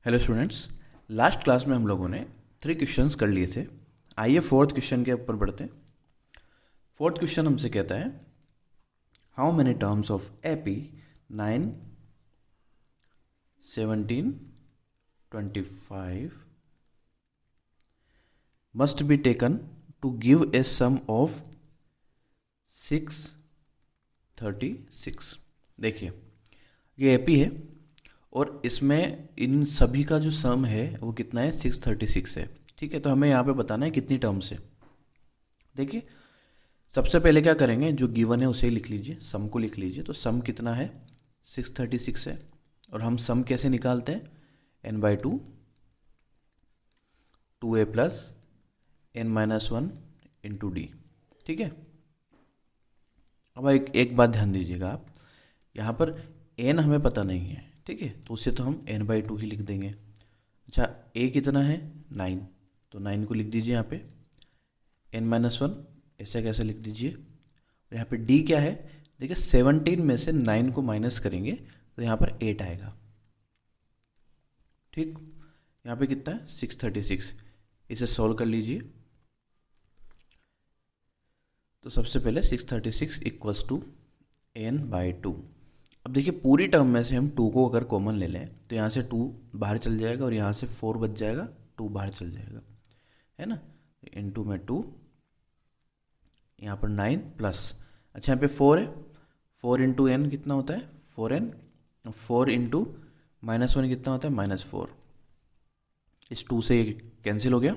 Hello students, last class में हम लोगों ने 3 क्वेश्चंस कर लिए थे। आइए फोर्थ क्वेश्चन के ऊपर बढ़ते हैं। फोर्थ क्वेश्चन हमसे कहता है how many terms of AP 9, 17, 25 must be taken to give a sum of 636। देखिए, ये एपी है और इसमें इन सभी का जो सम है वो कितना है, 636 है। ठीक है, तो हमें यहाँ पे बताना है कितनी टर्म्स है। देखिए, सबसे पहले क्या करेंगे, जो गिवन है उसे लिख लीजिए, सम को लिख लीजिए। तो सम कितना है, 636 है। और हम सम कैसे निकालते हैं, n/2 2a plus n-1 into D. ठीक है, अब एक बात ध्यान दीजिएगा आप, यहाँ पर n हमें पता नहीं है। ठीक है, तो उसे तो हम n/2 ही लिख देंगे। अच्छा, a कितना है, 9, तो 9 को लिख दीजिए यहाँ पे। n-1 ऐसा कैसे लिख दीजिए। और यहाँ पे d क्या है, देखिए 17 में से 9 को माइनस करेंगे तो यहाँ पर 8 आएगा। ठीक, यहाँ पे कितना है, 636। इसे सॉल्व कर लीजिए। तो सबसे पहले 636 इक्वल्स टू n/2। अब देखिए, पूरी टर्म में से हम 2 को अगर कॉमन ले लें तो यहाँ से 2 बाहर चल जाएगा और यहाँ से 4 बच जाएगा, 2 बाहर चल जाएगा, है ना। इनटू में 2, यहाँ पर 9 प्लस, अच्छा यहाँ पे 4 है, 4 इंटू एन कितना होता है, 4n। 4 इंटू -1 कितना होता है, -4। इस 2 से कैंसिल हो गया,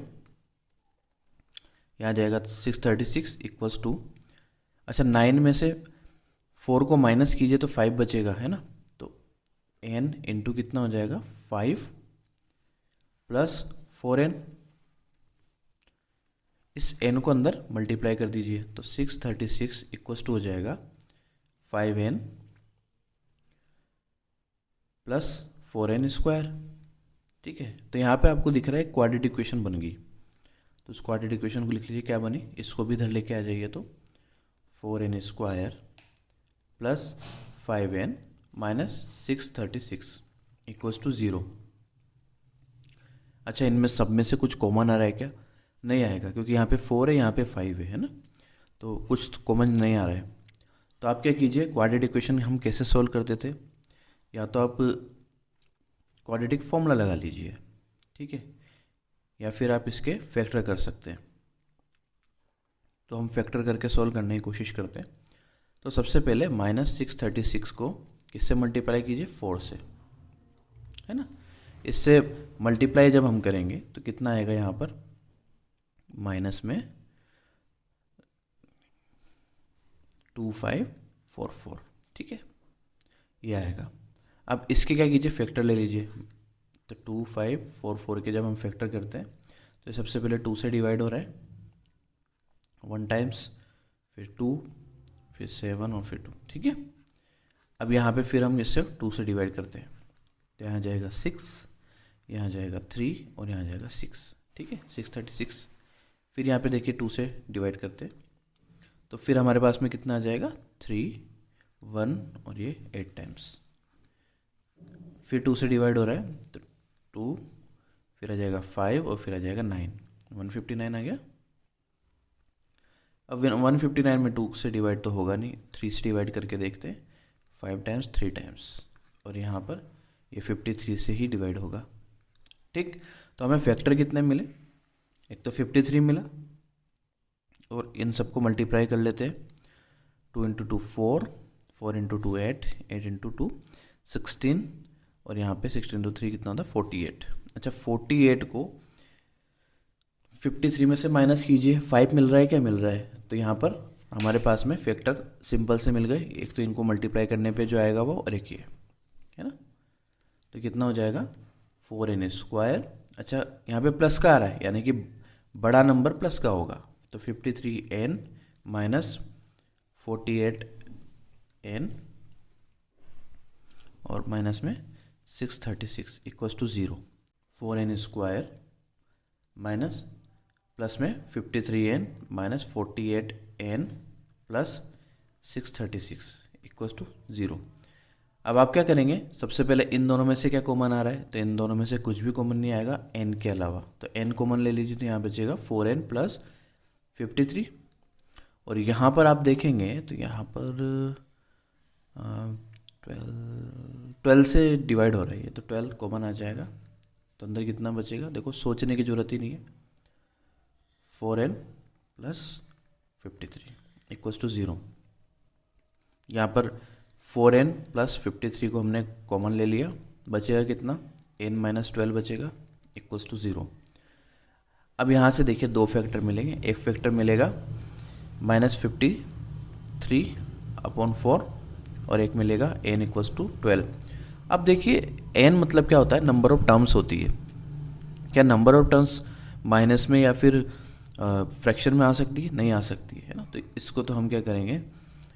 यहाँ जाएगा 636 इक्वल्स टू, अच्छा 9 में से 4 को माइनस कीजिए तो 5 बचेगा, है ना। तो n इंटू कितना हो जाएगा, 5 प्लस 4n। इस n को अंदर मल्टीप्लाई कर दीजिए तो 636 इक्वल्स टू हो जाएगा 5n प्लस 4n स्क्वायर। ठीक है, तो यहाँ पे आपको दिख रहा है क्वाड्रेटिक इक्वेशन बन गई। तो उस क्वाड्रेटिक इक्वेशन को लिख लीजिए, क्या बनी, इसको भी इधर लेके आ जाइए। तो 4n square plus 5n minus 636 equals to 0। अच्छा, इनमें सब में से कुछ कॉमन आ रहा है क्या, नहीं आएगा, क्योंकि यहाँ पे 4 है, यहाँ पे 5 है ना, तो कुछ कॉमन नहीं आ रहा है। तो आप क्या कीजिए, क्वाड्रेटिक इक्वेशन हम कैसे सॉल्व करते थे, या तो आप क्वाड्रेटिक फॉर्मूला लगा लीजिए, ठीक है, या फिर आप इसके फैक्टर कर सकते हैं। तो हम फैक्टर करके सॉल्व करने की कोशिश करते हैं। तो सबसे पहले -636 को किससे मल्टीप्लाई कीजिए, 4 से, है ना। इससे मल्टीप्लाई जब हम करेंगे तो कितना आएगा, यहाँ पर माइनस में 2544। ठीक है, ये आएगा। अब इसके क्या कीजिए, फैक्टर ले लीजिए। तो 2544 के जब हम फैक्टर करते हैं तो सबसे पहले 2 से डिवाइड हो रहा है 1 टाइम्स, फिर 2, फिर 7 और फिर 2। ठीक है, अब यहाँ पे फिर हम इससे 2 से डिवाइड करते हैं तो यहाँ जाएगा 6, यहाँ जाएगा 3 और यहाँ जाएगा 6। ठीक है, 636। फिर यहाँ पे देखिए 2 से डिवाइड करते हैं तो फिर हमारे पास में कितना आ जाएगा, 3, 1 और ये 8 टाइम्स। फिर 2 से डिवाइड हो रहा है तो 2, फिर आ जाएगा 5 और फिर आ जाएगा 9, 159 आ गया। अब 159 में 2 से डिवाइड तो होगा नहीं, 3 से डिवाइड करके देखते हैं, 5 टाइम्स 3 टाइम्स, और यहाँ पर ये 53 से ही डिवाइड होगा। ठीक, तो हमें फैक्टर कितने मिले, एक तो 53 मिला, और इन सबको मल्टीप्लाई कर लेते हैं। 2 इंटू 2 4, 4 इंटू 2 8, 8 इंटू 2 16, और यहाँ पे 16 इंटू 3 कितना होता है, 48। अच्छा, 48 को 53 में से माइनस कीजिए, 5 मिल रहा है, क्या मिल रहा है, तो यहाँ पर हमारे पास में फैक्टर सिंपल से मिल गए। एक तो इनको मल्टीप्लाई करने पे जो आएगा वो, और एक ये, है ना। तो कितना हो जाएगा, 4n स्क्वायर। अच्छा, यहाँ पे प्लस का आ रहा है, यानी कि बड़ा नंबर प्लस का होगा, तो 53n माइनस 48n और माइनस में 636 equals to 0। 4n square minus plus में 53n minus 48n plus 636 equals to 0। अब आप क्या करेंगे, सबसे पहले इन दोनों में से क्या कॉमन आ रहा है, तो इन दोनों में से कुछ भी कॉमन नहीं आएगा n के अलावा, तो n कॉमन ले लीजिए, तो यहाँ बचेगा 4n प्लस 53। और यहाँ पर आप देखेंगे तो यहाँ पर 12 से डिवाइड हो रही है, तो 12 कॉमन आ जाएगा, तो अंदर कितना बचेगा, देखो सोचने की ज़रूरत ही नहीं है, 4n प्लस 53 इक्वल्स टू 0। यहाँ पर 4n प्लस 53 को हमने कॉमन ले लिया, बचेगा कितना, n माइनस 12 बचेगा इक्वल्स टू 0। अब यहाँ से देखिए दो फैक्टर मिलेंगे, एक फैक्टर मिलेगा -53 अपॉन 4 और एक मिलेगा n इक्वल्स टू 12। अब देखिए n मतलब क्या होता है, नंबर ऑफ टर्म्स होती है। क्या नंबर ऑफ टर्म्स माइनस में या फिर फ्रैक्शन में आ सकती है, नहीं आ सकती है ना, तो इसको तो हम क्या करेंगे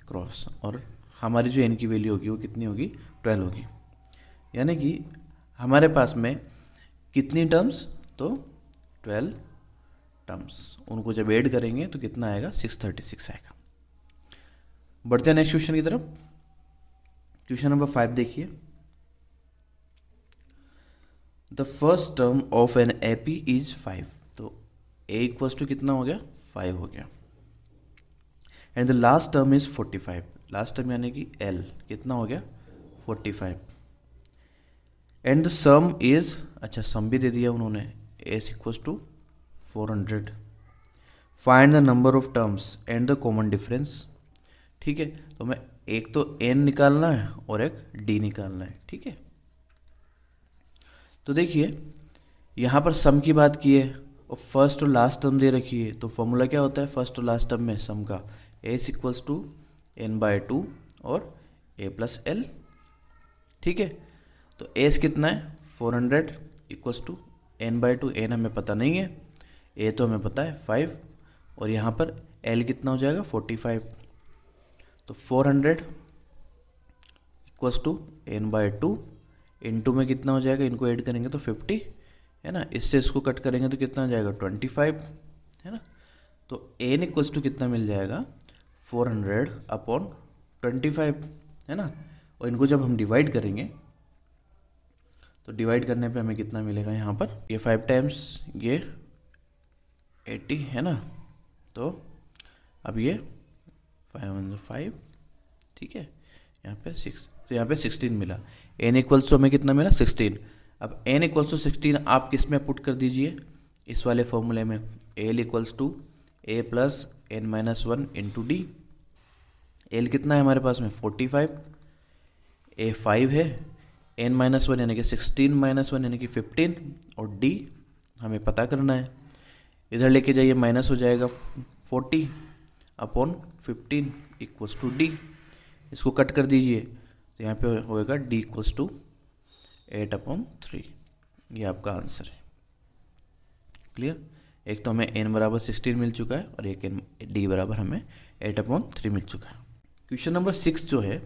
क्रॉस, और हमारी जो n की वैल्यू होगी वो कितनी होगी, 12 होगी। यानी कि हमारे पास में कितनी टर्म्स, तो 12 टर्म्स, उनको जब ऐड करेंगे तो कितना आएगा, 636 आएगा। बढ़ते हैं नेक्स्ट क्वेश्चन की तरफ। क्वेश्चन नंबर 5 देखिए, the first term of an AP is 5, तो a इक्वल्स टू कितना हो गया, 5 हो गया, and the last term is 45, last term यानी कि l कितना हो गया, 45, एंड द सम इज, अच्छा सम भी दे दिया उन्होंने, s equals to 400, find the number of terms and the common difference. ठीक है, तो मैं एक तो n निकालना है और एक d निकालना है। ठीक है, तो देखिए यहाँ पर सम की बात की है और फर्स्ट और लास्ट टर्म दे रखी है, तो फॉर्मूला क्या होता है फर्स्ट और लास्ट टर्म में सम का, s इक्वल्स टू n/2 और a प्लस l। ठीक है, तो s कितना है 400 इक्वल्स टू n/2, n हमें पता नहीं है, a तो हमें पता है 5, और यहाँ पर l कितना हो जाएगा 45, तो 400 इक्वल्स टू n/2 इनटू में कितना हो जाएगा, इनको ऐड करेंगे तो 50 है ना, इससे इसको कट करेंगे तो कितना हो जाएगा 25 है ना, तो n इक्वल्स टू कितना मिल जाएगा 400 अपॉन 25 है ना, और इनको जब हम डिवाइड करेंगे तो डिवाइड करने पे हमें कितना मिलेगा, यहाँ पर ये 5 टाइम्स ये 80 है ना, तो अब ये 5 ठीक है, यहाँ पे 6, तो यहाँ पे 16 मिला, n इक्वल्स टू हमें कितना मिला 16। अब n इक्वल्स टू 16 आप किस में पुट कर दीजिए, इस वाले फॉर्मूले में, l equals to a plus n-1 into D. l कितना है हमारे पास में 45, a 5 है, n-1 यानी कि 16-1 यानी कि 15, और d हमें पता करना है, इधर लेके जाइए माइनस हो जाएगा 40 अपॉन 15 इक्वल्स टू डी, इसको कट कर दीजिए तो यहाँ पे होएगा d इक्वल्स टू 8/3, ये आपका आंसर है। क्लियर, एक तो हमें n बराबर 16 मिल चुका है और एक d बराबर हमें 8/3 मिल चुका है। क्वेश्चन नंबर 6 जो है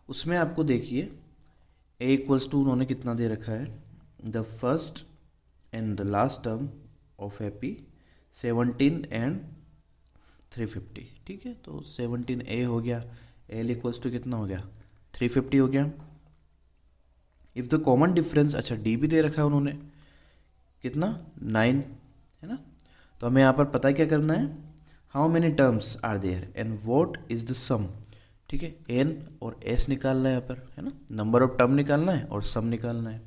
उसमें आपको देखिए a इक्वल्स टू उन्होंने कितना दे रखा है, the first and the last term of AP 17 and 350। ठीक है, तो 17a हो गया, l इक्वल्स टू कितना हो गया 350 हो गया। इफ़ द कॉमन डिफरेंस, अच्छा d भी दे रखा है उन्होंने कितना 9 है ना, तो हमें यहाँ पर पता क्या करना है, how many terms are there and what is the sum. ठीक है, n और s निकालना है यहाँ पर है ना, नंबर ऑफ टर्म निकालना है और सम निकालना है।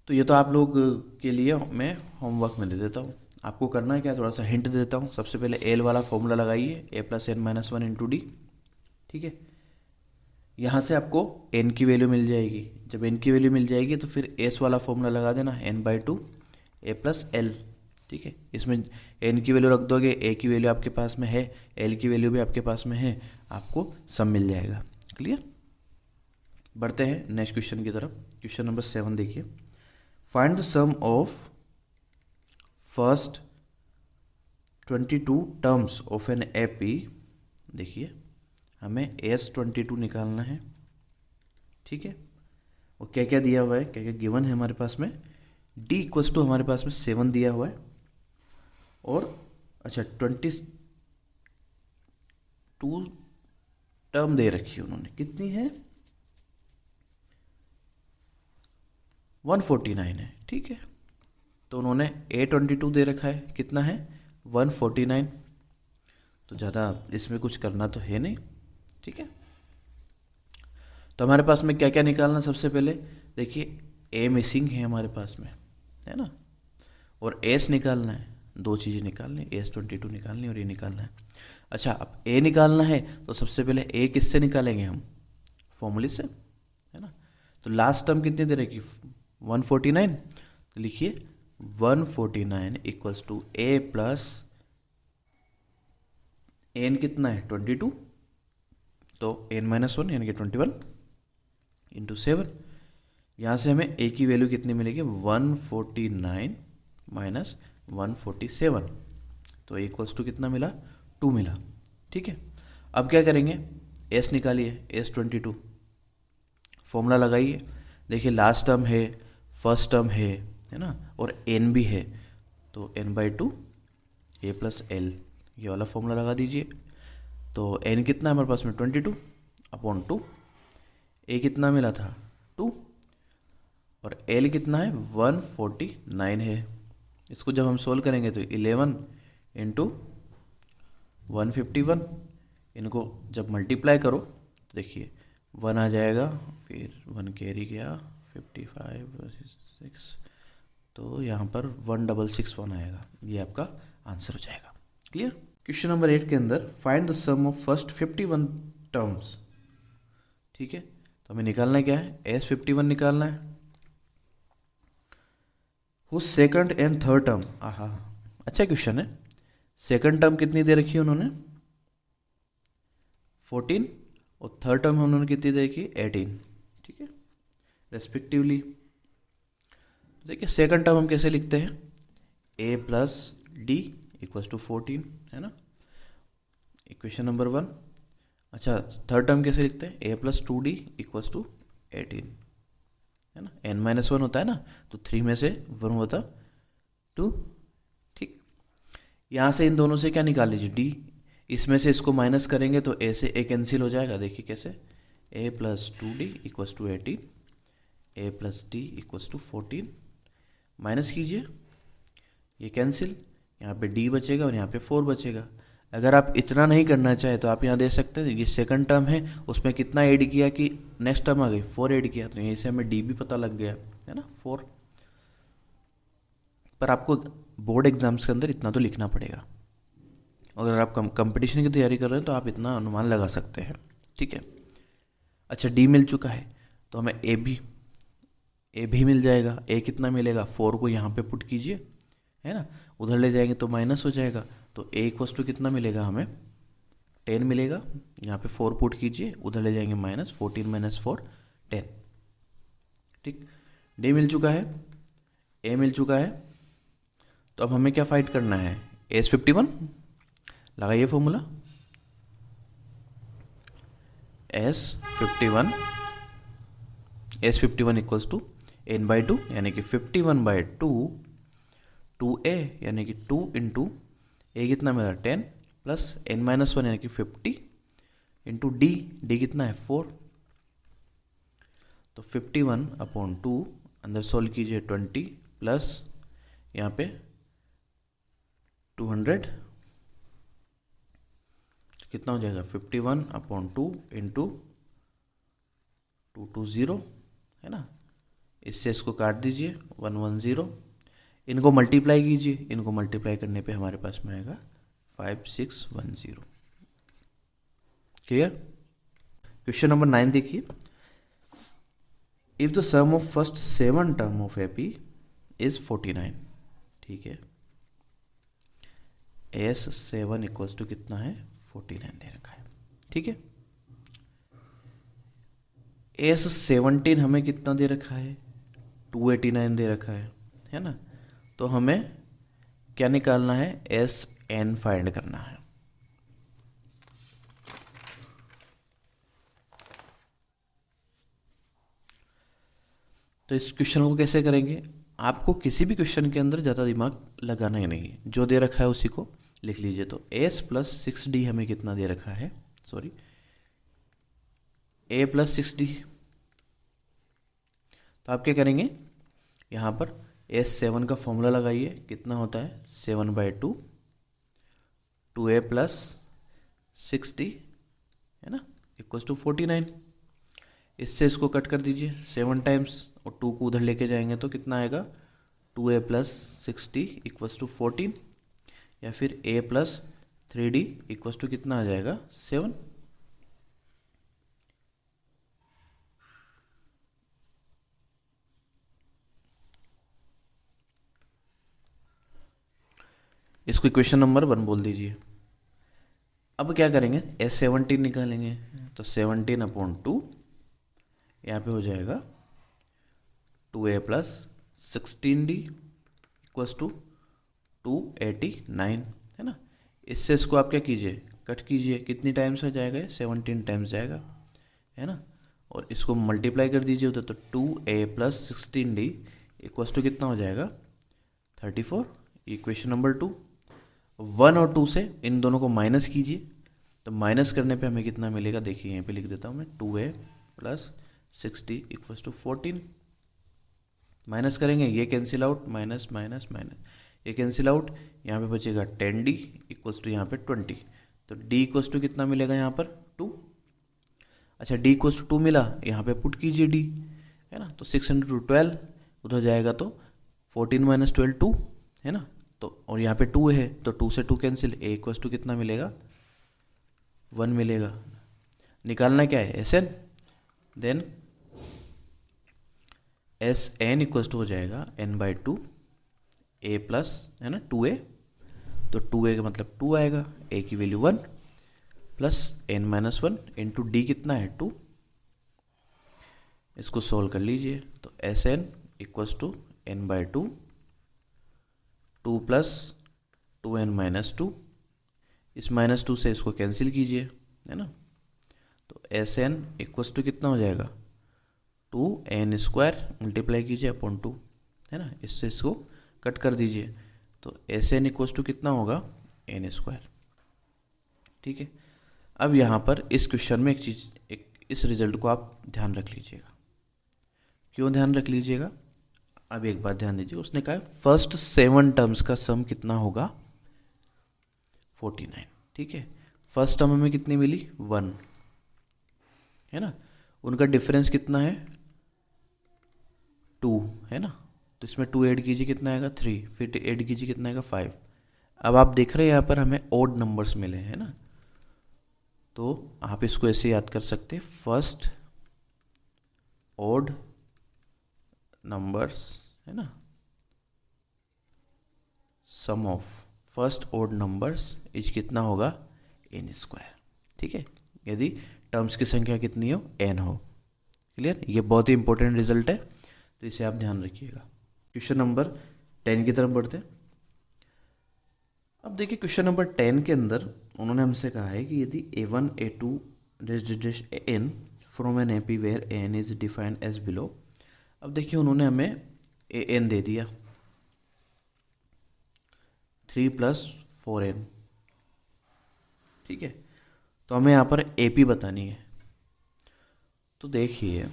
तो ये तो आप लोग के लिए मैं होमवर्क में दे देता हूँ, आपको करना है क्या, थोड़ा सा हिंट दे देता हूँ। सबसे पहले l वाला फॉर्मूला लगाइए, a plus n-1 into D. ठीक है, यहाँ से आपको n की वैल्यू मिल जाएगी, जब n की वैल्यू मिल जाएगी तो फिर s वाला फॉर्मूला लगा देना, n/2 a प्लस l। ठीक है, इसमें n की वैल्यू रख दोगे, a की वैल्यू आपके पास में है, l की वैल्यू भी आपके पास में है, आपको सम मिल जाएगा। क्लियर, बढ़ते हैं नेक्स्ट क्वेश्चन की तरफ। क्वेश्चन नंबर 7 देखिए, find the sum of first 22 terms of an AP. देखिए हमें S22 निकालना है। ठीक है, और क्या क्या दिया हुआ है, क्या क्या गिवन है हमारे पास में, D इक्वल्स टू हमारे पास में 7 दिया हुआ है, और अच्छा 22 टर्म दे रखी है उन्होंने, कितनी है 149 है, ठीक है। तो उन्होंने A22 दे रखा है, कितना है 149, तो ज़्यादा इसमें कुछ करना तो है नहीं, ठीक है। तो हमारे पास में क्या क्या निकालना, सबसे पहले देखिए A मिसिंग है हमारे पास में, है ना, और S निकालना है, दो चीज़ें निकालनी, S22 निकालनी और ये निकालना है। अच्छा, अब A निकालना है तो सबसे पहले A किससे निकालेंगे हम, फॉर्मूले से, है ना। तो लास्ट टर्म कितनी दे रखी 149, तो लिखिए 149 equals to A plus N कितना है 22, तो n-1 यानी कि 21 इंटू 7, यहाँ से हमें A की वैल्यू कितनी मिलेगी 149 माइनस 147, तो इक्वल्स टू कितना मिला 2 मिला, ठीक है। अब क्या करेंगे, S निकालिए, S22 फॉर्मूला लगाइए, देखिए लास्ट टर्म है, फर्स्ट टर्म है ना, और n भी है, तो n/2 A प्लस एल, ये वाला फॉर्मूला लगा दीजिए। तो n कितना है हमारे पास में 22 अपॉन 2, A कितना मिला था 2 और L कितना है 149 है। इसको जब हम सोल्व करेंगे तो 11 इंटू 151, इनको जब मल्टीप्लाई करो तो देखिए 1 आ जाएगा, फिर 1 कैरी गया 55 6, तो यहाँ पर 1661 आएगा, ये आपका आंसर हो जाएगा। क्लियर। क्वेश्चन नंबर 8 के अंदर find the sum of first 51 terms, ठीक है। तो हमें निकालना क्या है, S51 निकालना है, whose second and third term, आहा अच्छा क्वेश्चन है। सेकंड टर्म कितनी दे रखी है उन्होंने 14 और थर्ड टर्म उन्होंने कितनी दे रखी 18, ठीक है, रेस्पेक्टिवली। देखिए सेकंड टर्म हम कैसे लिखते हैं, A plus D equals to 14, है ना, इक्वेशन नंबर 1। अच्छा, थर्ड टर्म कैसे लिखते हैं, A plus 2D equals to 18, है ना, n-1 होता है ना, तो 3 में से 1 होता 2, ठीक। यहाँ से इन दोनों से क्या निकाल लीजिए D, इसमें से इसको माइनस करेंगे तो A से A कैंसिल हो जाएगा, देखिए कैसे, A plus 2D equals to 18, A plus D equals to 14, minus कीजिए, ये कैंसिल, यहाँ पे D बचेगा और यहाँ पे 4 बचेगा। अगर आप इतना नहीं करना चाहे तो आप यहाँ दे सकते हैं, ये सेकंड टर्म है, उसमें कितना ऐड किया कि नेक्स्ट टर्म आ गई 4 ऐड किया, तो यहीं से हमें D भी पता लग गया, है ना 4। पर आपको बोर्ड एग्जाम्स के अंदर इतना तो लिखना पड़ेगा, अगर आप कंपटीशन की तैयारी कर रहे हैं तो आप इतना अनुमान लगा सकते हैं, ठीक है। अच्छा, D मिल चुका है तो हमें A भी मिल जाएगा। A कितना मिलेगा, 4 को यहाँ पे पुट कीजिए, है ना, उधर ले जाएंगे तो माइनस हो जाएगा, तो A इक्वल्स टू कितना मिलेगा हमें 10 मिलेगा, यहाँ पे 4 पुट कीजिए, उधर ले जाएंगे माइनस, 14 माइनस 4 10, ठीक। D मिल चुका है, A मिल चुका है, तो अब हमें क्या फाइंड करना है, S51 लगाइए formula, S51 equals to n/2 यानी कि 51/2 2A यानी कि 2 इंटू A कितना मेरा 10 प्लस n-1 यानी कि 50 इंटू D कितना है 4, तो 51 अपॉन 2 अंदर सोल्व कीजिए 20 प्लस यहाँ पे 200, कितना हो जाएगा 51 अपॉन 2 इंटू 220, है ना, इससे इसको काट दीजिए 110, इनको मल्टीप्लाई कीजिए, इनको मल्टीप्लाई करने पे हमारे पास में आएगा 5610। क्लियर। क्वेश्चन नंबर 9 देखिए, if the sum of first 7 term of AP is 49, ठीक है, S7 इक्वल्स टू कितना है 49 दे रखा है, ठीक है। S17 हमें कितना दे रखा है 289 दे रखा है ना, तो हमें क्या निकालना है, SN फाइंड करना है। तो इस क्वेश्चन को कैसे करेंगे, आपको किसी भी क्वेश्चन के अंदर ज़्यादा दिमाग लगाना ही नहीं है, जो दे रखा है उसी को लिख लीजिए। तो S प्लस 6D हमें कितना दे रखा है, सॉरी a प्लस 6d। तो आप क्या करेंगे, यहाँ पर S7 का फॉर्मूला लगाइए, कितना होता है 7/2 2a प्लस 6d, है ना, इक्वल्स टू 49। इससे इसको कट कर दीजिए 7 टाइम्स, और 2 को उधर लेके जाएंगे तो कितना आएगा 2a plus 6d equals to 14, या फिर a plus 3d equals to कितना आ जाएगा 7। इसको इक्वेशन नंबर 1 बोल दीजिए। अब क्या करेंगे, S17 निकालेंगे, तो 17/2 यहाँ पे हो जाएगा 2a plus 16d equals to 289, है ना। इससे इसको आप क्या कीजिए, कट कीजिए, कितनी टाइम्स हो जाएगा, 17 टाइम्स जाएगा, है ना। और इसको मल्टीप्लाई कर दीजिए उधर, तो 2a plus 16d equals to कितना हो जाएगा 34। Equation number 2। 1 और 2 से इन दोनों को माइनस कीजिए, तो माइनस करने पे हमें कितना मिलेगा, देखिए यहाँ पे लिख देता हूँ मैं, 2a plus 6d equals to 14। Minus करेंगे, ये cancel out, minus minus minus, ये कैंसिल आउट, यहाँ पे बचेगा 10d इक्वल्स टू यहाँ पे 20। तो d इक्वल्स टू कितना मिलेगा यहाँ पर 2। अच्छा, d इक्वल्स टू 2 मिला, यहाँ पे पुट कीजिए d, है ना। तो 6 × 12 उधर जाएगा, तो 14 - 12 2, है ना। तो और यहाँ पे 2 है, तो 2 से 2 कैंसिल, a इक्वल्स टू कितना मिलेगा 1 मिलेगा। निकालना क्या है Sn, then Sn equals to हो जाएगा n/2 a प्लस, है ना, 2a, तो 2a का मतलब 2 आएगा, a की value 1 plus n-1 into D कितना है 2। इसको सोल्व कर लीजिए, तो Sn equals to n/2 2 plus 2n-2, इस -2 से इसको कैंसिल कीजिए, है ना। तो Sn इक्वल्स टू कितना हो जाएगा 2n² मल्टीप्लाई कीजिए अपॉन 2, है ना। इससे इसको कट कर दीजिए, तो Sn इक्वल्स टू कितना होगा n²। ठीक है। अब यहाँ पर इस क्वेश्चन में इस रिजल्ट को आप ध्यान रख लीजिएगा। क्यों ध्यान रख लीजिएगा, अब एक बात ध्यान दीजिए, उसने कहा फर्स्ट 7 टर्म्स का सम कितना होगा 49। ठीक है, फर्स्ट टर्म में कितनी मिली 1, है ना, उनका डिफरेंस कितना है 2, है ना। तो इसमें 2 ऐड कीजिए कितना आएगा 3, फिर ऐड कीजिए कितना आएगा 5। अब आप देख रहे हैं यहाँ पर हमें ओड नंबर्स मिले हैं ना, तो आप इसको ऐसे याद कर सकते हैं, फर्स्ट ओड नंबर्स, है ना, sum of first odd numbers is कितना होगा n²। ठीक है, यदि टर्म्स की संख्या कितनी हो n हो। क्लियर, ये बहुत ही इंपॉर्टेंट रिजल्ट है, तो इसे आप ध्यान रखिएगा। क्वेश्चन नंबर 10 की तरफ बढ़ते हैं। अब देखिए क्वेश्चन नंबर 10 के अंदर उन्होंने हमसे कहा है कि यदि a1 a2 n from an AP where an is defined as below. अब देखिए उन्होंने हमें an दे दिया 3 + 4n। ठीक है, तो हमें यहाँ पर AP बतानी है। तो देखिए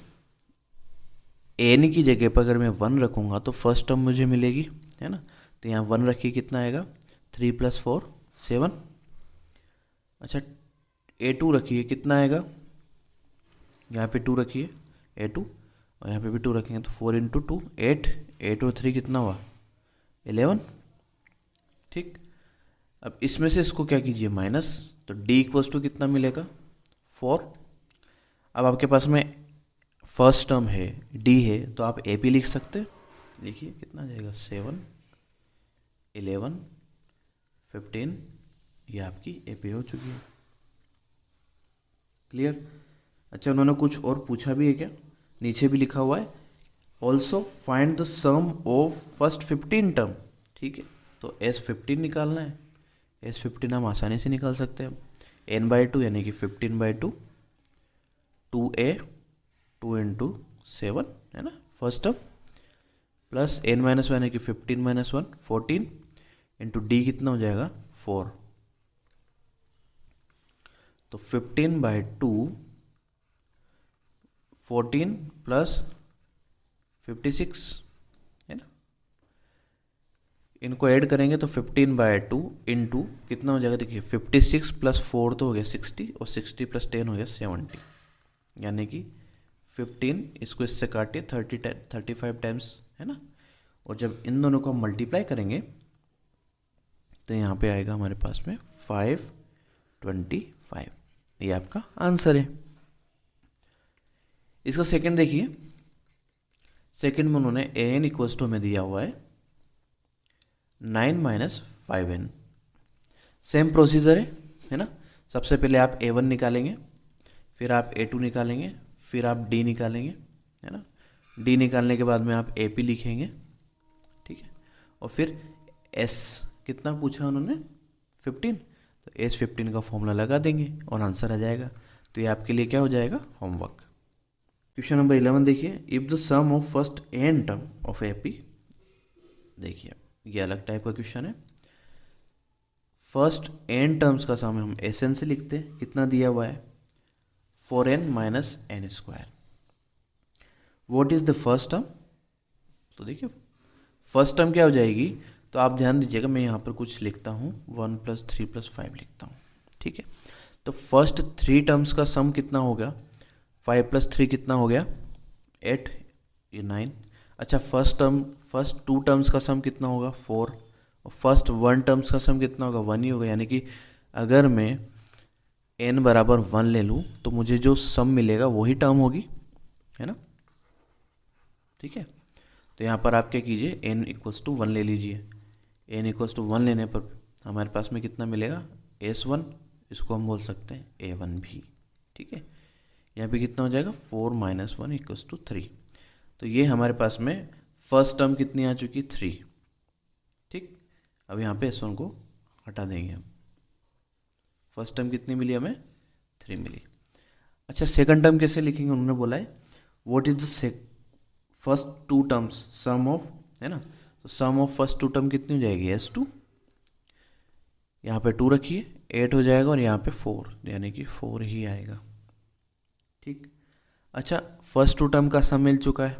n की जगह पर अगर मैं 1 रखूँगा तो फर्स्ट टर्म मुझे मिलेगी, है ना। तो यहाँ 1 रखिए, कितना आएगा 3 + 4 7। अच्छा, a2 रखिए, कितना आएगा, यहाँ पे 2 रखिए a2, और यहाँ पे भी 2 रखेंगे, तो 4 × 2 8, 8 और 3 कितना हुआ 11। ठीक, अब इसमें से इसको क्या कीजिए माइनस, तो d इक्वल्स टू कितना मिलेगा 4। अब आपके पास में फर्स्ट टर्म है d है, तो आप AP लिख सकते हैं। लिखिए कितना आ जाएगा 7 11 15, ये आपकी AP हो चुकी है। क्लियर। अच्छा, उन्होंने कुछ और पूछा भी है क्या, नीचे भी लिखा हुआ है, also find the sum of first 15 term. ठीक है, तो S15 निकालना है। S15 हम आसानी से निकाल सकते हैं, n/2 यानी कि 15/2 2a 2 × 7, है ना, फर्स्ट टर्म, प्लस n-1 यानी कि 15 - 1 14 इंटू d कितना हो जाएगा 4। तो 15/2 14 प्लस 56 है ना, इनको ऐड करेंगे तो 15/2 इंटू कितना हो जाएगा, देखिए 56 प्लस 4 तो हो गया 60 और 60 प्लस 10 हो गया 70, यानी कि 15, इसको इससे काटिए 35 टाइम्स है ना, और जब इन दोनों को हम मल्टीप्लाई करेंगे तो यहाँ पे आएगा हमारे पास में 525, ये आपका आंसर है। इसका सेकंड देखिए, सेकंड में उन्होंने ए एन इक्वल्स टू हमें दिया हुआ है 9 - 5n। सेम प्रोसीजर है ना, सबसे पहले आप A1 निकालेंगे, फिर आप A2 निकालेंगे, फिर आप D निकालेंगे है ना, D निकालने के बाद में आप AP लिखेंगे, ठीक है, और फिर S कितना पूछा उन्होंने 15, तो S15 का फॉर्मूला लगा देंगे और आंसर आ जाएगा। तो ये आपके लिए क्या हो जाएगा, होमवर्क। क्वेश्चन नंबर 11 देखिए, if the sum of first n term of AP, देखिए ये अलग टाइप का क्वेश्चन है। फर्स्ट n टर्म्स का सम हम Sn से लिखते हैं, कितना दिया हुआ है 4n - n²। What is the first term, तो देखिए फर्स्ट टर्म क्या हो जाएगी, तो आप ध्यान दीजिएगा, मैं यहाँ पर कुछ लिखता हूँ 1 + 3 + 5 लिखता हूँ, ठीक है। तो फर्स्ट 3 टर्म्स का सम कितना होगा, 5 + 3 कितना हो गया 8, ये 9। अच्छा फर्स्ट 2 टर्म्स का सम कितना होगा 4, और फर्स्ट 1 टर्म्स का सम कितना होगा 1 ही होगा, यानी कि अगर मैं n बराबर 1 ले लूँ तो मुझे जो सम मिलेगा वही टर्म होगी, है ना, ठीक है। तो यहाँ पर आप क्या कीजिए, n = 1 ले लीजिए, n = 1 लेने पर हमारे पास में कितना मिलेगा S1, इसको हम बोल सकते हैं A1 भी, ठीक है। यहाँ पे कितना हो जाएगा 4 - 1 = 3, तो ये हमारे पास में फर्स्ट टर्म कितनी आ चुकी 3, ठीक। अब यहाँ पे S1 को हटा देंगे हम, फर्स्ट टर्म कितनी मिली हमें 3 मिली। अच्छा सेकंड टर्म कैसे लिखेंगे, उन्होंने बोला है what is the first 2 terms some of, है ना, तो सम ऑफ फर्स्ट 2 टर्म कितनी हो जाएगी S2, यहाँ पे 2 रखिए 8 हो जाएगा, और यहाँ पे 4, यानी कि 4 ही आएगा, ठीक। अच्छा फर्स्ट 2 टर्म का सम मिल चुका है,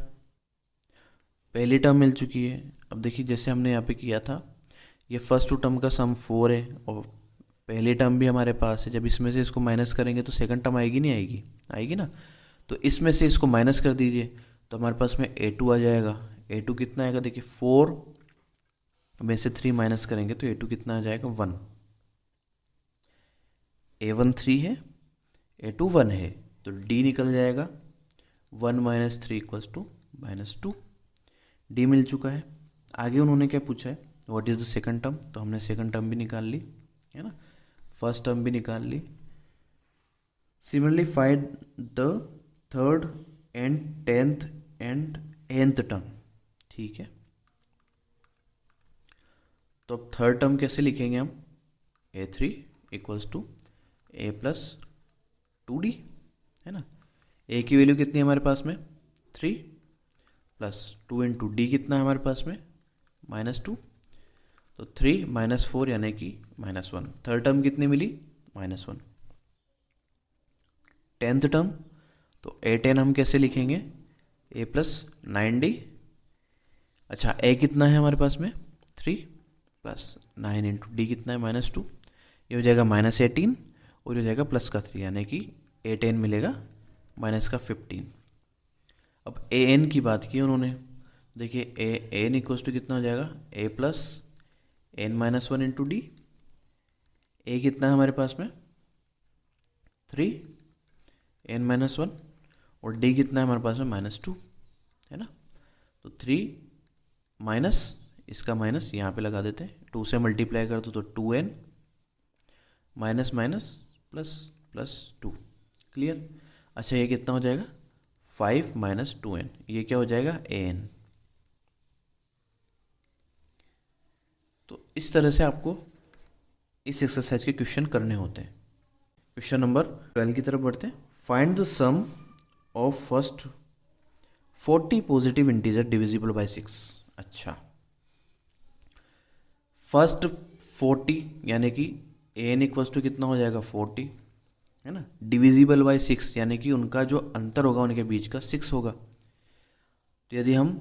पहली टर्म मिल चुकी है। अब देखिए जैसे हमने यहाँ पे किया था, ये फर्स्ट 2 टर्म का सम 4 है और पहली टर्म भी हमारे पास है, जब इसमें से इसको माइनस करेंगे तो सेकंड टर्म आएगी नहीं आएगी, आएगी ना, तो इसमें से इसको माइनस कर दीजिए तो हमारे पास में A2 आ जाएगा। A2 कितना आएगा, देखिए 4 में से 3 माइनस करेंगे तो A2 कितना आ जाएगा 1, A1 3 है, A2 1 है, तो D निकल जाएगा 1 - 3 = -2, D मिल चुका है। आगे उन्होंने क्या पूछा है, what is the second term, तो हमने सेकंड टर्म भी निकाल ली, है ना, फर्स्ट टर्म भी निकाल ली। Similarly find the third and 10th and nth term, ठीक है। तो अब थर्ड टर्म कैसे लिखेंगे हम, A3 = A + 2D, है ना, A की वैल्यू कितनी है हमारे पास में 3 + 2 × D कितना है हमारे पास में -2, तो 3 - 4 यानी कि -1, थर्ड टर्म कितनी मिली -1। 10th टर्म, तो A10 हम कैसे लिखेंगे A + 9D। अच्छा A कितना है हमारे पास में 3 + 9 × D कितना है -2, ये हो जाएगा -18 और ये हो जाएगा +3, यानी कि A10 मिलेगा -15। अब AN की बात की उन्होंने, देखिए AN = कितना हो जाएगा A + n - 1 × D। A कितना है हमारे पास में 3 n - 1 और D कितना है हमारे पास में -2, है ना, तो 3 माइनस इसका माइनस यहाँ पे लगा देते हैं, 2 से मल्टीप्लाई कर दो तो 2n minus minus plus plus 2, clear. अच्छा ये कितना हो जाएगा 5 - 2n, ये क्या हो जाएगा an। तो इस तरह से आपको इस एक्सरसाइज के क्वेश्चन करने होते हैं। क्वेश्चन नंबर 12 की तरफ बढ़ते हैं। Find the sum of first 40 positive integer divisible by 6। अच्छा फर्स्ट 40 यानी कि an इक्वल्स टू कितना हो जाएगा 40, है ना, डिविजिबल बाय 6, यानी कि उनका जो अंतर होगा उनके बीच का 6 होगा। तो यदि हम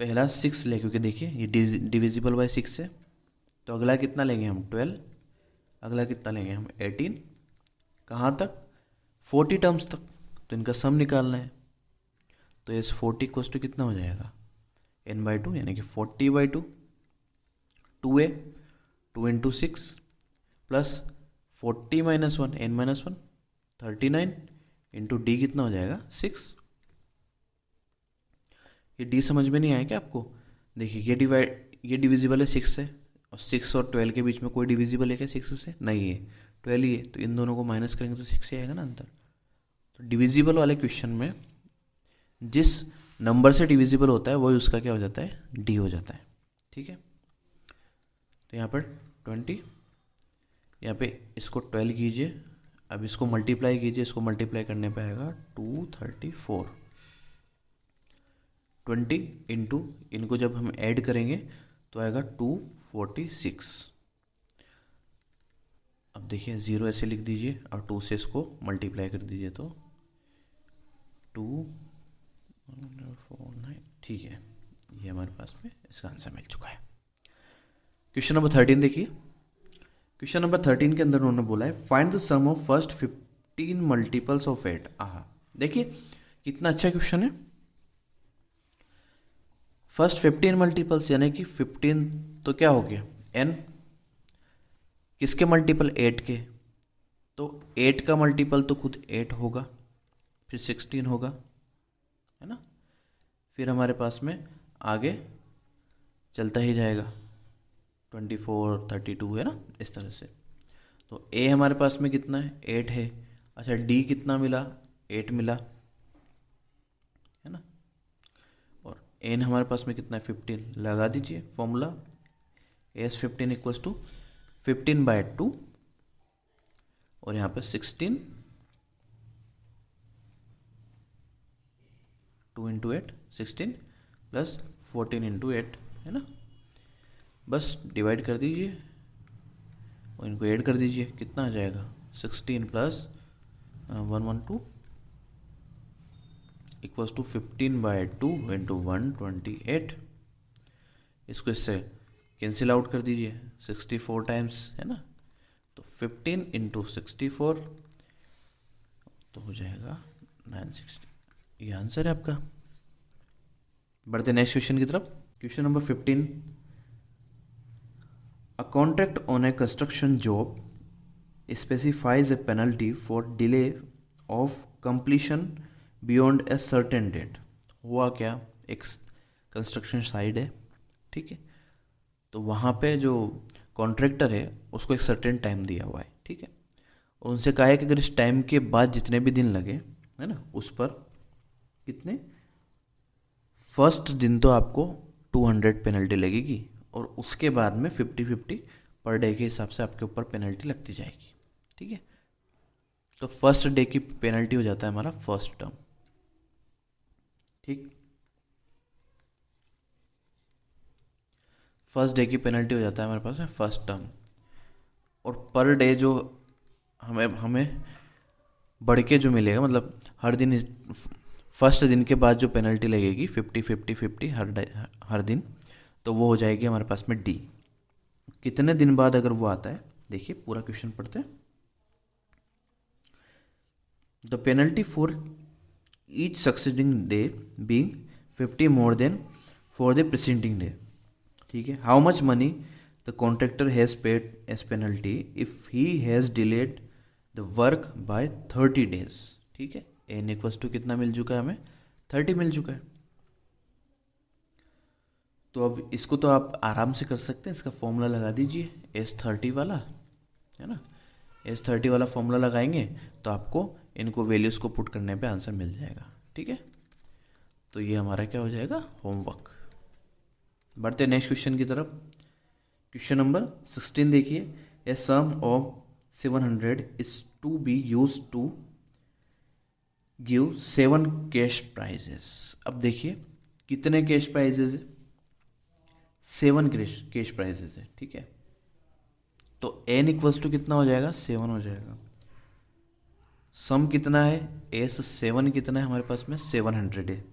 पहला 6 ले, क्योंकि देखिए ये डिविजिबल बाय 6 है, तो अगला कितना लेंगे हम 12, अगला कितना लेंगे हम 18, कहाँ तक 40 टर्म्स तक। तो इनका सम निकालना है, तो इस 40 इक्वल्स टू कितना हो जाएगा n/2, यानी कि 40/2, 2a 2 into 6 plus 40 minus 1 n-1 39 into D कितना हो जाएगा 6। ये डी समझ में नहीं आया क्या आपको? देखिए ये डिविजिबल है 6 से, और 6 और 12 के बीच में कोई डिविजिबल है क्या 6 से? नहीं है, 12 ही है, तो इन दोनों को माइनस करेंगे तो 6 ही आएगा ना अंतर। तो डिविजिबल वाले क्वेश्चन में जिस नंबर से डिविजिबल होता है वही उसका क्या हो जाता है, डी हो जाता है। ठीक है, तो यहाँ पर 20, यहाँ पे इसको 12 कीजिए, अब इसको मल्टीप्लाई कीजिए, इसको मल्टीप्लाई करने पे आएगा 234। 20 इंटू इनको जब हम ऐड करेंगे तो आएगा 246। अब देखिए 0 ऐसे लिख दीजिए और 2 से इसको मल्टीप्लाई कर दीजिए तो 249। ठीक है, ये हमारे पास में इसका आंसर मिल चुका है। क्वेश्चन नंबर 13 देखिए। क्वेश्चन नंबर 13 के अंदर उन्होंने बोला है find the sum of first 15 multiples of 8। आहा, देखिए कितना अच्छा क्वेश्चन है। फर्स्ट 15 मल्टीपल्स यानी कि 15 तो क्या हो गया n, किसके मल्टीपल 8 के, तो 8 का मल्टीपल तो खुद 8 होगा, फिर 16 होगा, है ना, फिर हमारे पास में आगे चलता ही जाएगा 24 32, है ना, इस तरह से। तो a हमारे पास में कितना है 8 है, अच्छा d कितना मिला 8 मिला, है ना, और n हमारे पास में कितना है 15, लगा दीजिए फॉर्मूला s15 इक्वल्स टू 15/2 और यहाँ पे 16 2 इंटू 8 16 प्लस 14 इंटू 8, है ना, बस डिवाइड कर दीजिए और इनको ऐड कर दीजिए, कितना आ जाएगा 16 प्लस 112 इक्वल्स टू 15/2 इंटू 128। इसको इससे कैंसिल आउट कर दीजिए 64 टाइम्स, है ना, तो 15 इंटू 64 तो हो जाएगा 960। ये आंसर है आपका। बढ़ते नेक्स्ट क्वेश्चन की तरफ। Question number 15, a contract on a construction job specifies a penalty for delay of completion beyond a certain date. हुआ क्या, एक कंस्ट्रक्शन साइट है, ठीक है, तो वहाँ पे जो कॉन्ट्रैक्टर है उसको एक सर्टेन टाइम दिया हुआ है, ठीक है, और उनसे कहा है कि अगर इस टाइम के बाद जितने भी दिन लगे, है ना, उस पर कितने, फर्स्ट दिन तो आपको 200 पेनल्टी लगेगी और उसके बाद में 50-50 पर डे के हिसाब से आपके ऊपर पेनल्टी लगती जाएगी, ठीक है। तो फर्स्ट डे की पेनल्टी हो जाता है हमारा फर्स्ट टर्म, ठीक, फर्स्ट डे की पेनल्टी हो जाता है हमारे पास में फर्स्ट टर्म, और पर डे जो हमें बढ़ के जो मिलेगा, मतलब हर दिन फर्स्ट दिन के बाद जो पेनल्टी लगेगी 50-50-50 हर दिन, तो वो हो जाएगी हमारे पास में डी। कितने दिन बाद अगर वो आता है, देखिए पूरा क्वेश्चन पढ़ते हैं। The penalty for each succeeding day being 50 more than for the preceding day, ठीक है। How much money the contractor has paid as penalty if he has delayed the work by 30 days, ठीक है। N equals to कितना मिल चुका है हमें 30 मिल चुका है। तो अब इसको तो आप आराम से कर सकते हैं, इसका फॉर्मूला लगा दीजिए S30 वाला, है ना, S30 वाला फॉर्मूला लगाएंगे तो आपको इनको वैल्यूज़ को पुट करने पे आंसर मिल जाएगा, ठीक है। तो ये हमारा क्या हो जाएगा होमवर्क। बढ़ते नेक्स्ट क्वेश्चन की तरफ। क्वेश्चन नंबर 16 देखिए, a sum of 700 is to be used to give 7 cash prizes. अब देखिए कितने कैश प्राइजेस है, 7 कैश प्राइजेस है, ठीक है। तो n इक्वल्स टू कितना हो जाएगा 7 हो जाएगा। सम कितना है, S7 कितना है हमारे पास में, 700 है।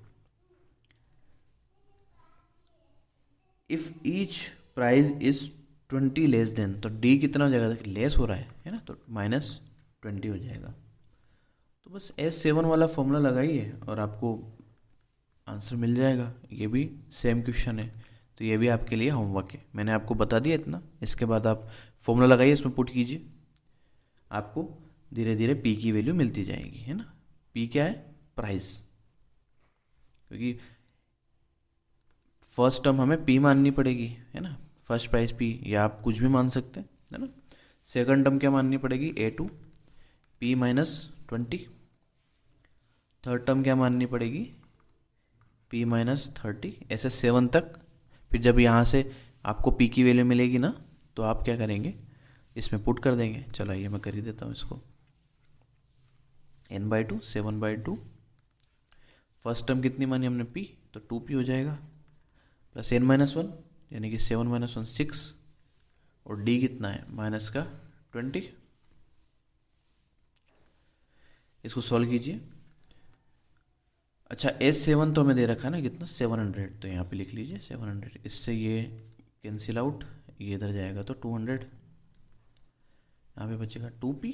If each price is 20 less than, तो D कितना हो जाएगा, देखिए लेस हो रहा है ना, तो -20 हो जाएगा। तो बस S7 वाला फॉर्मूला लगाइए और आपको आंसर मिल जाएगा। ये भी सेम क्वेश्चन है, तो ये भी आपके लिए होमवर्क है, मैंने आपको बता दिया इतना। इसके बाद आप फॉर्मूला लगाइए, इसमें पुट कीजिए, आपको धीरे धीरे P की वैल्यू मिलती जाएगी, है ना। P क्या है, प्राइस, क्योंकि फर्स्ट टर्म हमें P माननी पड़ेगी, है ना, फर्स्ट प्राइस P, या आप कुछ भी मान सकते हैं, है ना। सेकंड टर्म क्या माननी पड़ेगी, A2 P -20। थर्ड टर्म क्या माननी पड़ेगी, P -30, ऐसे 7 तक। फिर जब यहाँ से आपको P की वैल्यू मिलेगी ना, तो आप क्या करेंगे, इसमें पुट कर देंगे। चलो आइए मैं कर ही देता हूँ इसको, n/2 7/2, फर्स्ट टर्म कितनी मानी हमने P, तो 2P हो जाएगा, प्लस n-1 यानी कि 7 - 1 6, और D कितना है, -20। इसको सॉल्व कीजिए। अच्छा S7 तो हमें दे रखा है ना कितना, 700, तो यहाँ पे लिख लीजिए 700। इससे ये कैंसिल आउट, ये इधर जाएगा तो 200, यहाँ पे बचेगा 2P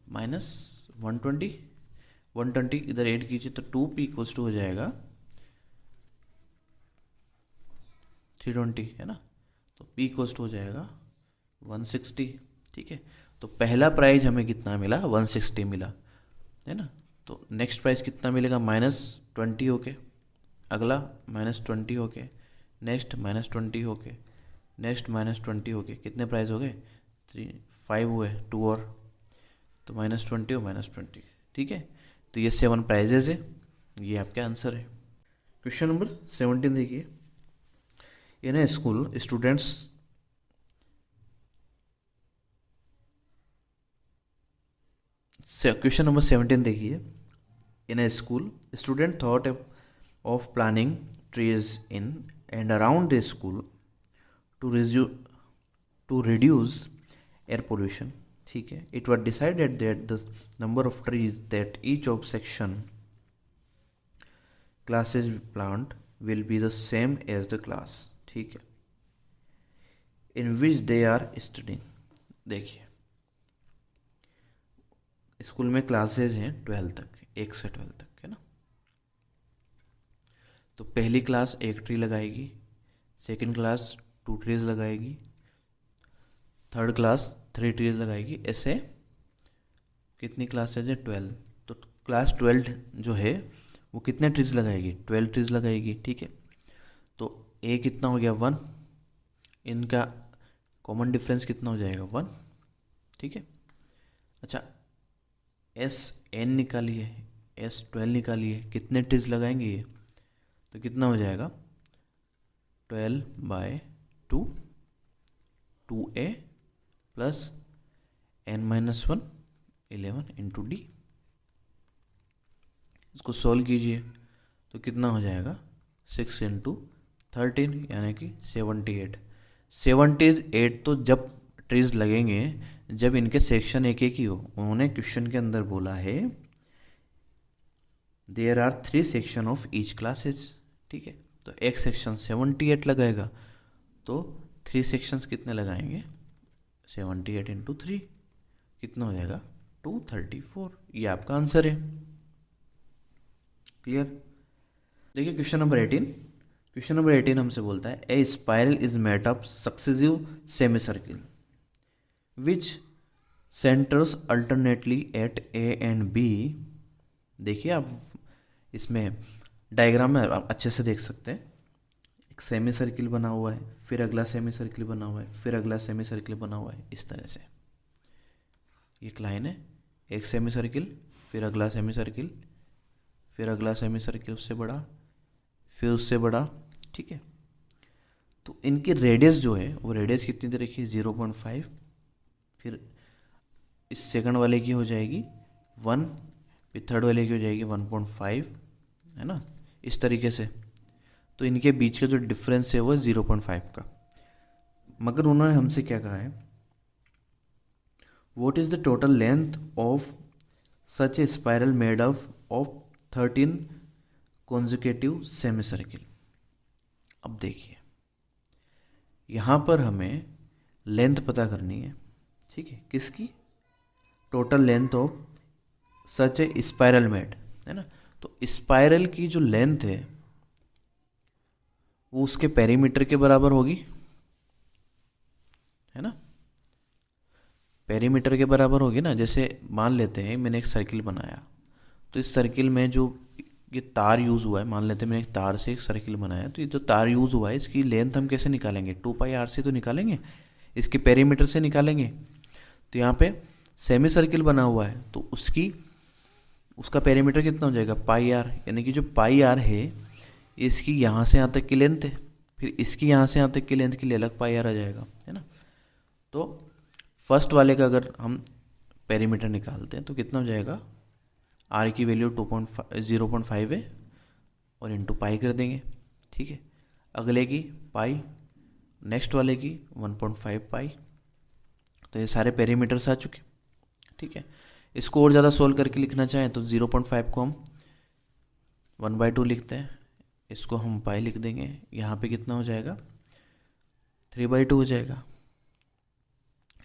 -120, 120 इधर ऐड कीजिए तो 2P = हो जाएगा 320, है ना। तो P = हो जाएगा 160, ठीक है। तो पहला प्राइज हमें कितना मिला, 160 मिला, है ना। तो नेक्स्ट प्राइस कितना मिलेगा, -20 होके, अगला -20 होके, नेक्स्ट -20 होके, नेक्स्ट -20 होके, कितने प्राइस हो गए, 5 हुए, 2 और, तो -20 और -20, ठीक है। तो ये 7 प्राइजेज है, ये आपका आंसर है। क्वेश्चन नंबर 17 देखिए, in a school students question number 17 देखिए, in a school student thought of planting trees in and around the school to reduce air pollution, ठीक है। It was decided that the number of trees that each of section classes plant will be the same as the class, ठीक है, in which they are studying। देखिए school में classes हैं 12 तक, 1 से 12 तक, है ना। तो पहली क्लास 1 ट्री लगाएगी, सेकंड क्लास 2 ट्रीज लगाएगी, थर्ड क्लास 3 ट्रीज लगाएगी, ऐसे कितनी क्लासेज है, 12। तो क्लास 12 जो है वो कितने ट्रीज लगाएगी, 12 ट्रीज लगाएगी, ठीक है। तो ए कितना हो गया, 1, इनका कॉमन डिफरेंस कितना हो जाएगा, 1, ठीक है। अच्छा SN निकालिए, S12 निकालिए, कितने ट्रीज लगाएंगे ये, तो कितना हो जाएगा, 12/2, 2A प्लस n-1 11 × D। इसको सॉल्व कीजिए तो कितना हो जाएगा, 6 × 13 यानी कि 78। 78 तो जब ट्रीज लगेंगे जब इनके सेक्शन एक एक ही हो। उन्होंने क्वेश्चन के अंदर बोला है there are 3 section of each classes, ठीक है। तो एक सेक्शन 78 लगाएगा, तो 3 सेक्शंस कितने लगाएंगे, 78 × 3 कितना हो जाएगा, 234। ये आपका आंसर है। क्लियर। देखिए क्वेश्चन नंबर 18। क्वेश्चन नंबर 18 हमसे बोलता है a spiral is made up successive semi circle which centers alternately at A and B. देखिए आप इसमें डायग्राम में आप अच्छे से देख सकते हैं, एक सेमी सर्किल बना हुआ है, फिर अगला सेमी सर्किल बना हुआ है, फिर अगला सेमी सर्किल बना हुआ है, इस तरह से एक लाइन है, एक सेमी सर्किल, फिर अगला सेमी सर्किल, फिर अगला सेमी सर्किल उससे बड़ा, फिर उससे बड़ा, ठीक है। तो इनकी रेडियस जो है वो रेडियस कितनी दे रखी है, 0.5, फिर इस सेकंड वाले की हो जाएगी 1, फिर थर्ड वाले की हो जाएगी 1.5, है ना, इस तरीके से। तो इनके बीच का जो डिफरेंस है वो 0.5 का। मगर उन्होंने हमसे क्या कहा है, what is the total length of such A spiral made of 13 consecutive semi circle. अब देखिए यहाँ पर हमें लेंथ पता करनी है, ठीक है, किसकी, total length of such A spiral made, है ना। तो स्पाइरल की जो लेंथ है वो उसके पेरीमीटर के बराबर होगी, है ना, पेरीमीटर के बराबर होगी ना। जैसे मान लेते हैं मैंने एक सर्किल बनाया, तो इस सर्किल में जो ये तार यूज़ हुआ है, मान लेते हैं मैंने एक तार से एक सर्किल बनाया, तो ये जो तार यूज़ हुआ है इसकी लेंथ हम कैसे निकालेंगे, 2πr से तो निकालेंगे, इसके पेरीमीटर से निकालेंगे। तो यहाँ पे सेमी सर्किल बना हुआ है तो उसका पेरीमीटर कितना हो जाएगा, πr, यानी कि जो πr है इसकी यहाँ से यहाँ तक की लेंथ है, फिर इसकी यहाँ से यहाँ तक की लेंथ के लिए अलग πr आ जाएगा, है ना। तो फर्स्ट वाले का अगर हम पेरीमीटर निकालते हैं तो कितना हो जाएगा, आर की वैल्यू 0.5 है और इंटू पाई कर देंगे, ठीक है। अगले की पाई, नेक्स्ट वाले की 1.5 पाई। तो ये सारे पेरीमीटर्स आ चुके, ठीक है। इसको और ज़्यादा सोल्व करके लिखना चाहें तो 0.5 को हम 1/2 लिखते हैं, इसको हम पाई लिख देंगे, यहाँ पे कितना हो जाएगा 3/2 हो जाएगा,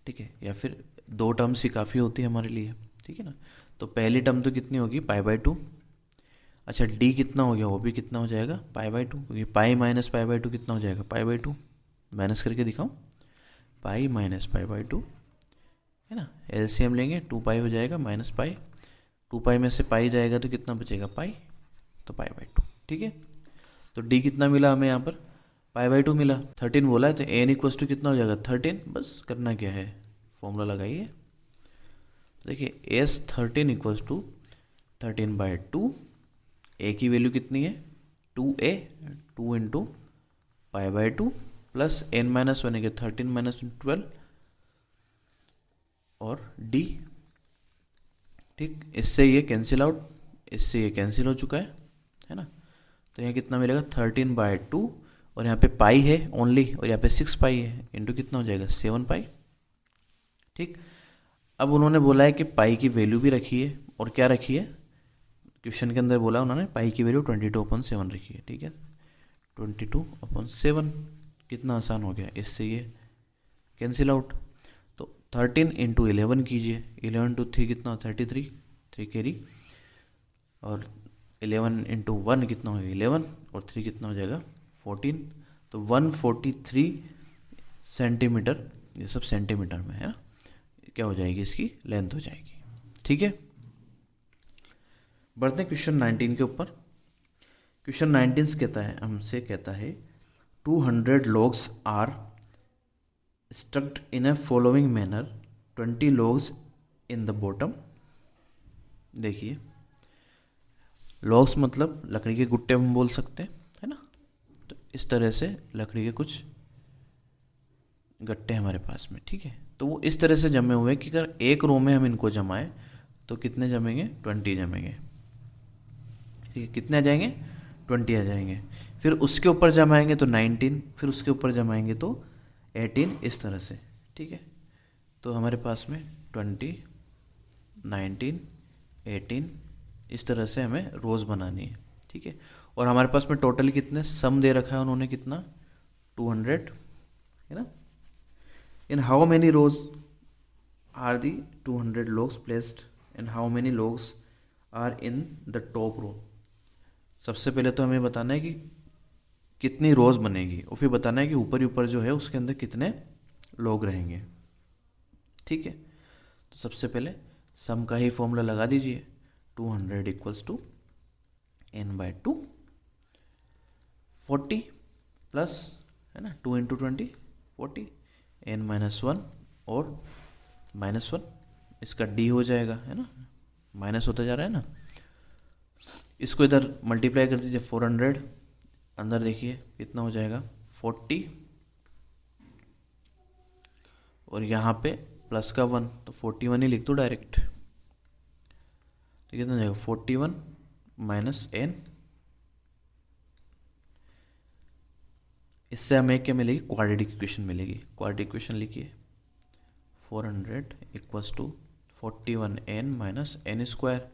ठीक है। या फिर 2 टर्म्स ही काफ़ी होती है हमारे लिए, ठीक है ना। तो पहली टर्म तो कितनी होगी, π/2। अच्छा डी कितना हो गया, वो भी कितना हो जाएगा π/2, क्योंकि पाई माइनस π/2 कितना हो जाएगा π/2, माइनस करके दिखाऊं, पाई माइनस π/2, है ना। एलसीएम लेंगे 2π हो जाएगा माइनस पाई, 2π में से पाई जाएगा तो कितना बचेगा पाई, तो π/2, ठीक है। तो डी कितना मिला हमें यहाँ पर, π/2 मिला, 13 बोला है तो एन इक्वस टू कितना हो जाएगा 13। बस करना क्या है, फॉर्मूला लगाइए। देखिए एस 13 इक्वल्स टू 13/2, ए की वैल्यू कितनी है 2a, 2 इंटू π/2 प्लस n-1 है 13 - 12 और d, ठीक। इससे ये कैंसिल आउट, इससे ये कैंसिल हो चुका है ना। तो यहाँ कितना मिलेगा 13/2 और यहाँ पे पाई है ओनली और यहाँ पे 6 पाई है, इंटू कितना हो जाएगा 7 पाई, ठीक। अब उन्होंने बोला है कि पाई की वैल्यू भी रखी है और क्या रखी है, क्वेश्चन के अंदर बोला उन्होंने पाई की वैल्यू 22/7 रखी है, ठीक है। 22/7 कितना आसान हो गया, इससे ये कैंसिल आउट। तो 13 इंटू 11 कीजिए, 11 टू 3 कितना 33, 3 कैरी, और 11 इंटू 1 कितना हो गया 11 और 3 कितना हो जाएगा 14। तो 143 सेंटीमीटर, ये सब सेंटीमीटर में है ना, क्या हो जाएगी इसकी लेंथ हो जाएगी, ठीक है। बढ़ते हैं क्वेश्चन 19 के ऊपर। क्वेश्चन 19 कहता है, हमसे कहता है 200 logs are stucked in a following manner, 20 logs in the bottom. देखिए लॉग्स मतलब लकड़ी के गुट्टे हम बोल सकते हैं, है ना। तो इस तरह से लकड़ी के कुछ गट्टे हमारे पास में, ठीक है। तो वो इस तरह से जमे हुए कि अगर एक रो में हम इनको जमाएं तो कितने जमेंगे 20 जमेंगे, ठीक है। कितने आ जाएंगे 20 आ जाएंगे। फिर उसके ऊपर जमाएंगे तो 19, फिर उसके ऊपर जमाएंगे तो 18, इस तरह से, ठीक है। तो हमारे पास में 20, 19, 18 इस तरह से हमें रोज़ बनानी है, ठीक है। और हमारे पास में टोटल कितने सम दे रखा है उन्होंने, कितना 200, है ना। In how many rows are the 200 logs placed and how many logs are in the top row। सबसे पहले तो हमें बताना है कि कितनी रोज बनेगी और फिर बताना है कि ऊपर ही ऊपर जो है उसके अंदर कितने लोग रहेंगे, ठीक है। तो सबसे पहले सम का ही फॉर्मूला लगा दीजिए, 200 इक्वल्स टू n/2, 40 प्लस, है ना, 2 इंटू 20 40, n-1 और -1, इसका d हो जाएगा, है ना, माइनस होता जा रहा है ना। इसको इधर मल्टीप्लाई कर दीजिए 400, अंदर देखिए कितना हो जाएगा 40 और यहाँ पे प्लस का 1 तो 41 ही लिख दो डायरेक्ट। तो कितना हो जाएगा 41 माइनस n, इससे हमें क्या मिलेगी क्वाड्रेटिक इक्वेशन मिलेगी। क्वाड्रेटिक इक्वेशन लिखिए 400 equals to 41n minus N square,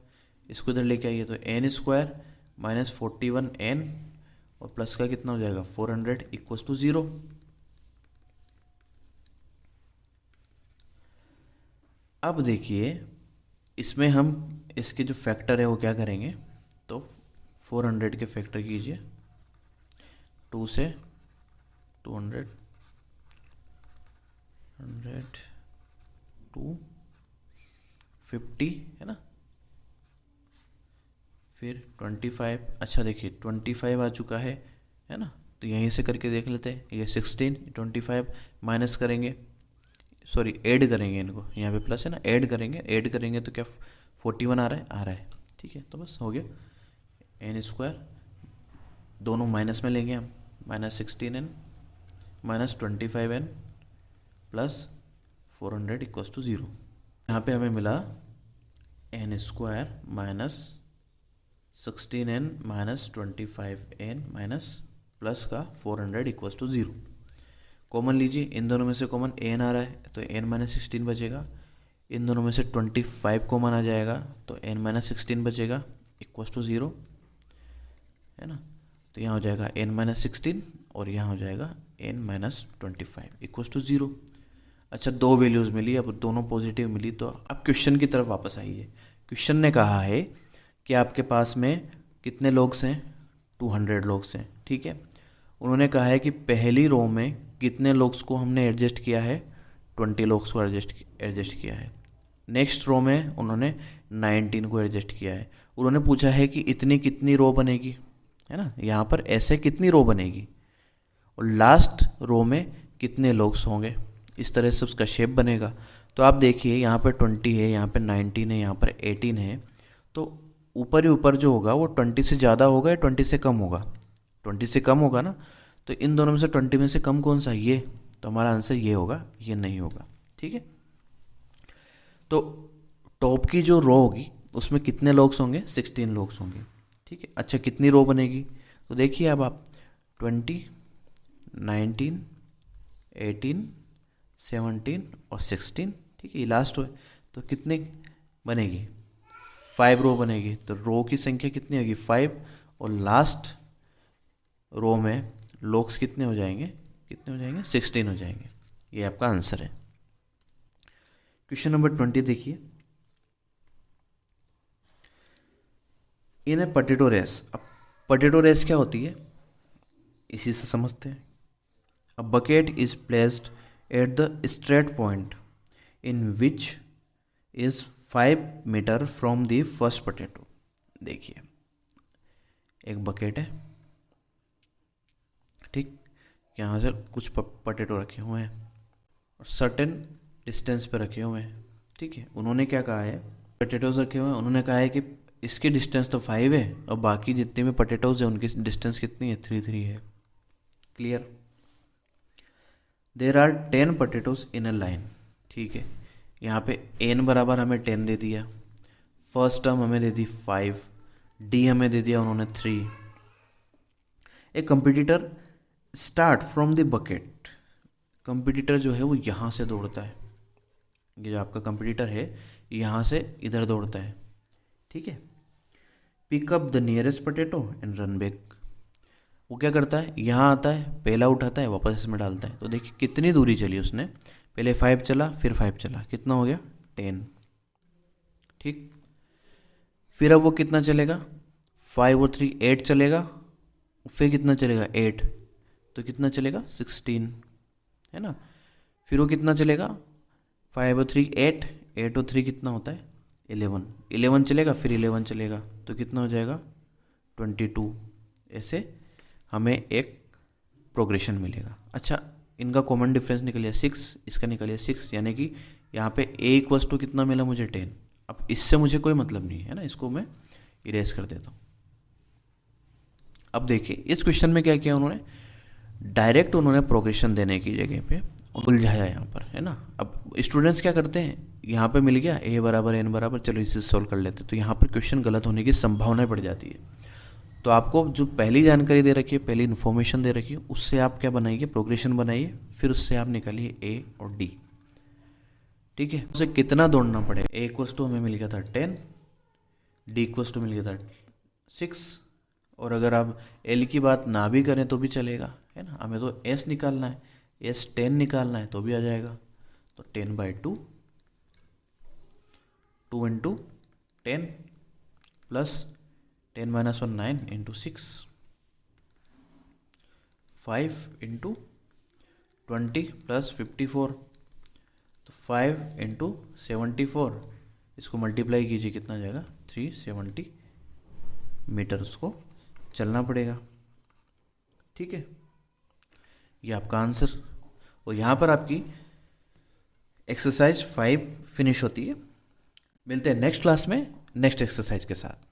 इसको इधर लेके आइए तो एन स्क्वायर माइनस 41n और प्लस का कितना हो जाएगा 400 इक्वल्स टू 0। अब देखिए इसमें हम इसके जो फैक्टर है वो क्या करेंगे, तो 400 के फैक्टर कीजिए 2 से 200 100 250 है ना, फिर 25। अच्छा देखिए 25 आ चुका है ना, तो यहीं से करके देख लेते हैं। ये 16 25 माइनस करेंगे, सॉरी ऐड करेंगे इनको, यहाँ पे प्लस है ना, ऐड करेंगे तो क्या 41 आ रहा है ठीक है, तो बस हो गया। एन स्क्वायर दोनों माइनस में लेंगे हम, minus 16n minus 25n plus 400 equals to 0। यहाँ पे हमें मिला N square minus 16n minus 25n minus plus का 400 इक्वल्स टू 0। कॉमन लीजिए, इन दोनों में से कॉमन n आ रहा है तो n माइनस 16 बचेगा, इन दोनों में से 25 कॉमन आ जाएगा तो n माइनस 16 बचेगा इक्वल्स टू 0 है ना, तो यहाँ हो जाएगा n माइनस 16 और यहाँ हो जाएगा n माइनस 25 इक्वल्स टू 0। अच्छा दो वैल्यूज़ मिली, अब दोनों पॉजिटिव मिली, तो अब क्वेश्चन की तरफ वापस आइए। क्वेश्चन ने कहा है कि आपके पास में कितने लोग्स हैं, 200 लोग्स हैं ठीक है। उन्होंने कहा है कि पहली रो में कितने लोग्स को हमने एडजस्ट किया है, 20 लोग्स को एडजस्ट किया है। नेक्स्ट रो में उन्होंने 19 को एडजस्ट किया है। उन्होंने पूछा है कि इतनी कितनी रो बनेगी है ना, यहाँ पर ऐसे कितनी रो बनेगी और लास्ट रो में कितने लोग्स होंगे, इस तरह से उसका शेप बनेगा। तो आप देखिए यहाँ पर 20 है, यहाँ पर 19 है, यहाँ पर 18 है, तो ऊपर ही ऊपर जो होगा वो 20 से ज़्यादा होगा या 20 से कम होगा, 20 से कम होगा ना, तो इन दोनों में से 20 में से कम कौन सा, ये, तो हमारा आंसर ये होगा, ये नहीं होगा ठीक है। तो टॉप की जो रो होगी उसमें कितने लोग्स होंगे, 16 लोग्स होंगे ठीक है। अच्छा कितनी रो बनेगी, तो देखिए अब आप 20 19 18 17 और 16 ठीक है, ये लास्ट रो है, तो कितनी बनेगी, 5 रो बनेगी। तो रो की संख्या कितनी होगी 5 और लास्ट रो में लोग्स कितने हो जाएंगे, 16 हो जाएंगे। ये आपका आंसर है। क्वेश्चन नंबर 20 देखिए, इन ए पोटैटो रेस। अब पोटैटो रेस क्या होती है इसी से समझते हैं। A bucket is placed at the straight point in which is 5 metre from the first potato. देखिए एक बकेट है ठीक, यहाँ से कुछ पोटैटो रखे हुए हैं और सर्टेन डिस्टेंस पे रखे हुए हैं ठीक है। उन्होंने क्या कहा है, पोटैटोज रखे हुए हैं, उन्होंने कहा है कि इसकी डिस्टेंस तो 5 है और बाकी जितने भी पोटैटोज हैं उनकी डिस्टेंस कितनी है, 3 है। Clear. There are 10 potatoes in a line ठीक है। यहाँ पे n बराबर हमें 10 दे दिया, फर्स्ट टर्म हमें दे दी 5, d हमें दे दिया उन्होंने 3। A competitor start from the bucket. Competitor जो है वो यहाँ से दौड़ता है, ये जो आपका कंपटीटर है यहाँ से इधर दौड़ता है ठीक है। Pick up the nearest potato and run back. वो क्या करता है, यहाँ आता है, पहला उठाता है, वापस इसमें डालता है। तो देखिए कितनी दूरी चली उसने, पहले 5 चला, फिर 5 चला, कितना हो गया 10 ठीक। फिर अब वो कितना चलेगा, 5 और 3 8 चलेगा, फिर कितना चलेगा 8, तो कितना चलेगा 16 है ना। फिर वो कितना चलेगा, 5 और 3 8, 8 और 3 कितना होता है 11 चलेगा, फिर 11 चलेगा, तो कितना हो जाएगा 22। ऐसे हमें एक प्रोग्रेशन मिलेगा। अच्छा इनका कॉमन डिफरेंस निकल गया 6, इसका निकल गया 6, यानी कि यहाँ पे a इक्वल्स टू कितना मिला मुझे 10। अब इससे मुझे कोई मतलब नहीं है ना, इसको मैं इरेज कर देता हूँ। अब देखिए इस क्वेश्चन में क्या किया उन्होंने, डायरेक्ट उन्होंने प्रोग्रेशन देने की जगह पे उलझाया यहाँ पर है ना। अब स्टूडेंट्स क्या करते हैं, यहाँ पे मिल गया a बराबर n बराबर, चलो इसे सॉल्व कर लेते, तो यहाँ पर क्वेश्चन गलत होने की संभावना बढ़ जाती है। तो आपको जो पहली जानकारी दे रखी है, पहली इन्फॉर्मेशन दे रखी है, उससे आप क्या बनाइए, प्रोग्रेशन बनाइए, फिर उससे आप निकालिए a और d ठीक है, उसे कितना दौड़ना पड़ेगा। ए इक्वस टू हमें मिल गया था 10, डी इक्वस टू मिल गया था 6, और अगर आप एल की बात ना भी करें तो भी चलेगा, है ना। हमें तो एस निकालना है, एस 10 निकालना है तो भी आ जाएगा। तो 10/2, 2 into 10 plus 10 minus 1 9 into 6, 5 into 20 plus 54, तो 5 इंटू 74, इसको मल्टीप्लाई कीजिए कितना जाएगा 370 मीटर उसको चलना पड़ेगा। ठीक है, ये आपका आंसर। और यहाँ पर आपकी एक्सरसाइज 5 फिनिश होती है। मिलते हैं नेक्स्ट क्लास में नेक्स्ट एक्सरसाइज के साथ।